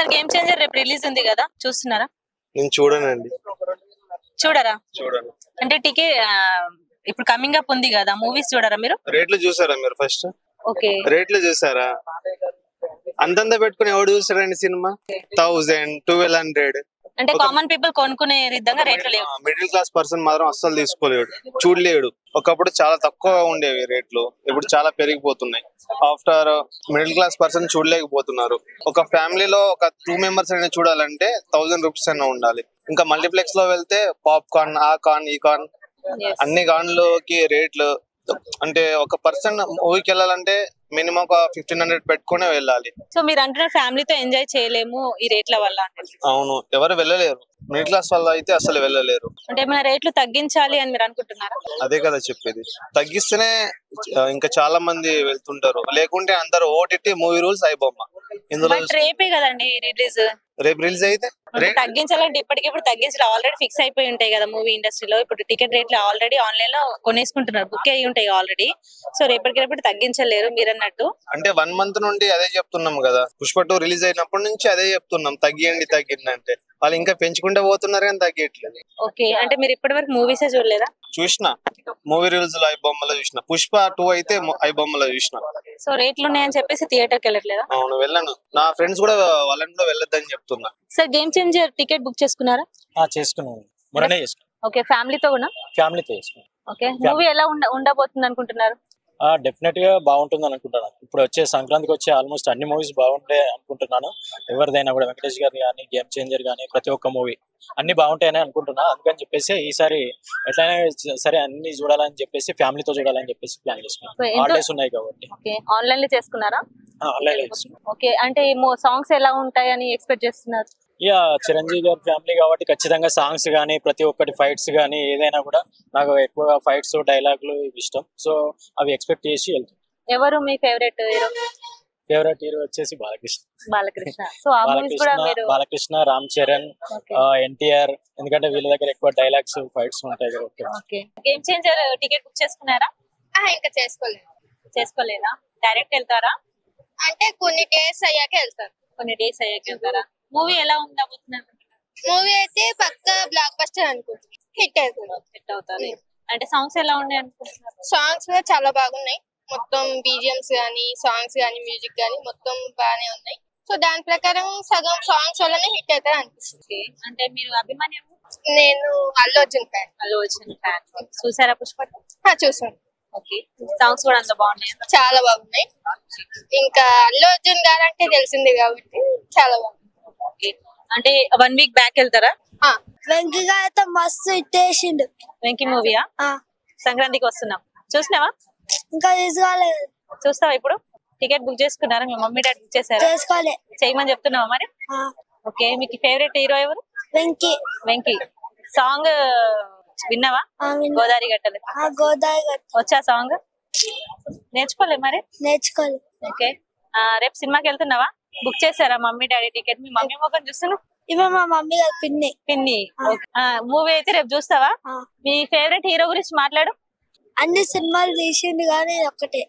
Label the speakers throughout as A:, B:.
A: Sir game changer రేపు release ఉంది కదా, చూస్తున్నారా?
B: నేను చూడనండి.
A: చూడరా?
B: చూడను.
A: అంటే టికెట్ ఇప్పుడు కమింగ్ అప్ ఉంది కదా, మూవీస్ చూడరా మీరు?
B: రేట్లు చూసారా మీరు ఫస్ట్?
A: ఓకే,
B: రేట్లు చూసారా? అంతంత పెట్టుకుని ఎవడు చూసారండి సినిమా? 1000, 1200.
A: అంటే కామన్ పీపుల్ కొనుక్కునే విధంగా రేట్లు లేవు.
B: మిడిల్ క్లాస్ పర్సన్ మాత్రం అస్సలు తీసుకోలేడు, చూడలేడు. ఒకప్పుడు చాలా తక్కువ ఉండేవి రేట్లు, ఇప్పుడు చాలా పెరిగిపోతున్నాయి. ఆఫ్టర్ మిడిల్ క్లాస్ పర్సన్ చూడలేకపోతున్నారు. ఒక ఫ్యామిలీలో ఒక 2 మెంబర్స్ అయినా చూడాలంటే 1000 రూపీస్ అయినా ఉండాలి. ఇంకా మల్టీప్లెక్స్ లో వెళ్తే పాప్కార్న్, ఆ కార్న్, ఈ కార్న్, అన్ని కార్న్లకి రేట్లు. అంటే ఒక పర్సన్ మూవీకి వెళ్ళాలంటే మినిమం ఒక 1500 పెట్టుకునే వెళ్ళాలి.
A: సో మీరు అంటున్నారు ఫ్యామిలీతో ఎంజాయ్ చేయలేము ఈ రేట్ల వల్ల.
B: అవును, ఎవరు వెళ్ళలేరు. మిడిల్ క్లాస్ వల్ల అయితే అసలు వెళ్ళలేరు.
A: అంటే ఏమైనా రేట్లు తగ్గించాలి అని మీరు అనుకుంటున్నారా?
B: అదే కదా చెప్పేది, తగ్గిస్తేనే ఇంకా చాలా మంది వెళ్తుంటారు. లేకుంటే అందరు ఓటీటీ మూవీ రూల్స్ అయిపోమ్మ. ఇందులో
A: రేపే కదండి రిలీజ్.
B: రేపు రిలీజ్ అయితే
A: తగ్గించాలంటే ఇప్పటికిప్పుడు తగ్గించడం ఆల్రెడీ ఫిక్స్ అయిపోయి ఉంటాయి కదా మూవీ ఇండస్ట్రీలో. ఇప్పుడు టికెట్ రేట్లు ఆల్రెడీ ఆన్లైన్ లో కొనేసుకుంటున్నారు, బుక్ అయ్యి ఉంటాయి ఆల్రెడీ. సో రేపటికి తగ్గించలేరు మీరు అన్నట్టు.
B: అంటే 1 మంత్ నుండి అదే చెప్తున్నాం కదా, పుష్ప 2 రిలీజ్ అయినప్పటి నుంచి అదే చెప్తున్నాం, తగ్గియండి తగ్గింది అంటే. వాళ్ళు ఇంకా పెంచుకుంటే పోతున్నారు కానీ తగ్గట్లేదు.
A: ఓకే, అంటే మీరు ఇప్పటి వరకు మూవీసే చూడలేదా?
B: చూసిన మూవీ రిలీజ్ లో ఐబొమ్మలో చూసిన, పుష్ప 2 అయితే ఐబొమ్మలో చూసిన.
A: సో రేట్లు ఉన్నాయని చెప్పేసి థియేటర్ కి వెళ్ళట్లేదా?
B: అవును, వెళ్ళను. నా ఫ్రెండ్స్ కూడా వాళ్ళని కూడా వెళ్ళొద్దని చెప్తున్నా.
A: Sir game changer ticket book చేసుకున్నారా?
C: చేసుకున్నాను, మొన్ననే చేసుకున్నాను.
A: ఓకే, ఫ్యామిలీతో కూడా?
C: ఫ్యామిలీతో చేసుకున్నాను.
A: ఓకే, మూవీ ఎలా ఉండబోతుంది అనుకుంటున్నారు?
C: డెఫినెట్ గా బాగుంటుంది అనుకుంటున్నాను. ఇప్పుడు వచ్చే సంక్రాంతికి వచ్చే ఆల్మోస్ట్ అన్ని మూవీస్ బాగుంటాయి అనుకుంటున్నాను. ఎవరిదైనా కూడా వెంకటేష్ గారు కానీ, గేమ్ చేంజర్ కానీ, ప్రతి ఒక్క మూవీ అన్ని బాగుంటాయని అనుకుంటున్నా. అందుకని చెప్పేసి ఈసారి ఎట్లయినా సరే అన్ని చూడాలని చెప్పేసి ఫ్యామిలీతో చూడాలని చెప్పేసి ప్లాన్ చేసుకున్నాను. హాలిడేస్ ఉన్నాయి కాబట్టి.
A: ఆన్లైన్ లో చేసుకున్నారా?
C: ఆన్లైన్ లో.
A: ఓకే, అంటే సాంగ్స్ ఎలా ఉంటాయని ఎక్స్పెక్ట్ చేస్తున్నారు?
C: చిరంజీవి గారి ఫ్యామిలీ కాబట్టి ఖచ్చితంగా సాంగ్స్ కానీ, ప్రతి ఒక్కటి ఫైట్స్ కానీ, ఏదైనా కూడా నాకు ఎక్కువగా ఫైట్స్, డైలాగులు ఇష్టం. సో అవి ఎక్స్పెక్ట్ చేసి వెళ్తాను.
A: ఎవరు మీ ఫేవరెట్ హీరో?
C: ఫేవరెట్ హీరో వచ్చేసి
A: బాలకృష్ణ. సో ఆ మూవీస్ కూడా మీరు?
C: బాలకృష్ణ, రామ్ చరణ్, ఎన్టీఆర్, ఎందుకంటే వీళ్ళ దగ్గర ఎక్కువ డైలాగ్స్, ఫైట్స్ ఉంటాయి కాబట్టి.
A: Okay, game changer ticket book చేసుకున్నారా?
D: ఇంకా చేసుకోలేదా?
A: డైరెక్ట్ వెళ్తారా?
D: అంటే కొన్ని డేస్ అయ్యాక
A: వెళ్తారా? మూవీ ఎలా ఉండబోతుంది?
D: మూవీ అయితే పక్కా బ్లాక్ బస్టర్ అనుకుంటున్నాను, హిట్
A: అవుతుంది. అంటే సాంగ్స్ ఎలా ఉన్నాయి అనుకుంటున్నారు?
D: సాంగ్స్ కూడా చాలా బాగున్నాయి. మొత్తం బీజిఎంస్ గానీ, సాంగ్స్ గానీ, మ్యూజిక్ గానీ మొత్తం బాగానే ఉన్నాయి. సో దాని ప్రకారం సగం సాంగ్స్ వల్లనే హిట్ అవుతుంది అనిపిస్తుంది.
A: అంటే మీరు అభిమాన్యం?
D: నేను అల్లు అర్జున్ ఫ్యాన్.
A: చూసారా పుష్ప?
D: చూసాను.
A: ఓకే, సాంగ్స్ కూడా అంత బాగున్నాయి?
D: చాలా బాగున్నాయి. ఇంకా అల్లు అర్జున్ గారు అంటే తెలిసింది కాబట్టి చాలా బాగుంది.
A: అంటే 1 వీక్ బ్యాక్ వెళ్తారా?
D: వెంకీ గారితో మస్తు ఇట్టేసిండు.
A: వెంకీ మూవీయా? సంక్రాంతికి వస్తున్నాం, చూసినావా?
D: ఇంకా తీసుకోలేదు.
A: చూస్తావా ఇప్పుడు? టికెట్ బుక్ చేసుకున్నారా? మీ మమ్మీ డాడీ బుక్ చేశారా? చేయమని చెప్తున్నావా మరి? ఓకే, మీకు ఫేవరెట్ హీరో ఎవరు? వెంకీ. సాంగ్ విన్నావా? గోదావరి గట్టలు. వచ్చా సాంగ్? నేర్చుకోలే మరి?
D: నేర్చుకోలేదు.
A: ఓకే, రేపు సినిమాకి వెళ్తున్నావా? బుక్ చేశారా మమ్మీ డాడీ టికెట్? మీ మమ్మీ మొక్కని చూస్తున్నా?
D: మా మమ్మీ
A: పిన్ని. మూవీ అయితే రేపు చూస్తావా? మీ ఫేవరెట్ హీరో గురించి మాట్లాడు.
D: అన్ని సినిమాలు తీసిండు కానీ ఒక్కటే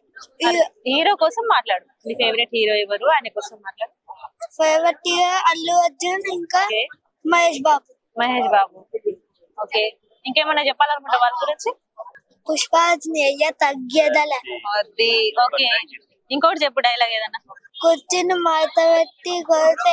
A: హీరో కోసం మాట్లాడు. మీ ఫేవరెట్ హీరో ఎవరు, ఆయన కోసం మాట్లాడు.
D: ఫేవరెట్ హీరో అల్లు అర్జున్, ఇంకా మహేష్ బాబు. ఓకే, ఇంకేమన్నా చెప్పాలనుకుంటా వాళ్ళ గురించి? పుష్పాజ్ని అయ్యా తగ్గేదలే.
A: ఓకే, ఇంకోటి చెప్పు డైలాగ్ ఏదన్నా.
D: కూర్చుని మాట పెట్టి కొడితే